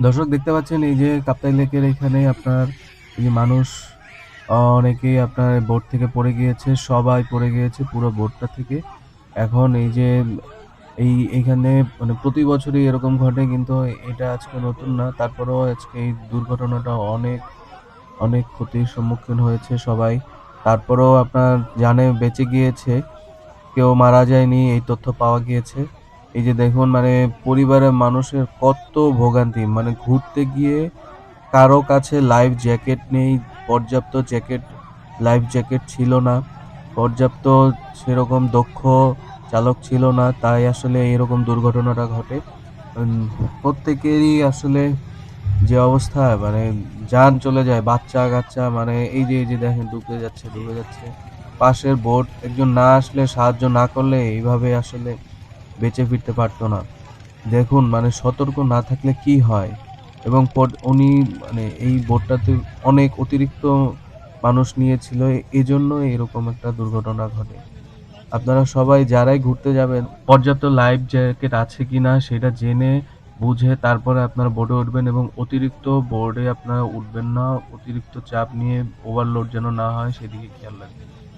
দর্শক দেখতে পাচ্ছেন এই যে কাপ্তাই লেকের এখানে আপনার এই যে মানুষ অনেকেই আপনার বোট থেকে পড়ে গিয়েছে। সবাই পড়ে গিয়েছে পুরো বোটটা থেকে। এখন এই যে এইখানে মানে প্রতি বছরই এরকম ঘটে কিন্তু এটা আজকে নতুন না। তারপরেও আজকে এই দুর্ঘটনাটা অনেক ক্ষতির সম্মুখীন হয়েছে সবাই। তারপরেও আপনার জানে বেঁচে গিয়েছে। কেউ মারা যায়নি এই তথ্য পাওয়া গিয়েছে। এই যে দেখুন মানে পরিবারের মানুষের কত ভোগান্তি। মানে ঘুরতে গিয়ে কারো কাছে লাইফ জ্যাকেট নেই, পর্যাপ্ত লাইফ জ্যাকেট ছিল না। পর্যাপ্ত সেরকম দক্ষ চালক ছিল না। তাই আসলে এরকম দুর্ঘটনাটা ঘটে। উম প্রত্যেকেরই আসলে যে অবস্থা মানে জান চলে যায়। বাচ্চা-কাচ্চা মানে এই যে দেখেন ডুবে যাচ্ছে। পাশের বোট একজন না আসলে সাহায্য না করলে এইভাবে আসলে বেঁচে ফিরতে পারত না। দেখুন মানে সতর্ক না থাকলে কি হয়? এবং উনি মানে এই বোটটাতে অনেক অতিরিক্ত মানুষ নিয়েছিল। এজন্য এরকম একটা দুর্ঘটনা ঘটে। আপনারা সবাই যারাই ঘুরতে যাবেন পর্যাপ্ত লাইফ জ্যাকেট আছে কিনা সেটা জেনে বুঝে তারপরে আপনারা বোটে উঠবেন এবং অতিরিক্ত বোর্ডে আপনারা উঠবেন না। অতিরিক্ত চাপ নিয়ে ওভারলোড যেন না হয় সেদিকে খেয়াল রাখবেন।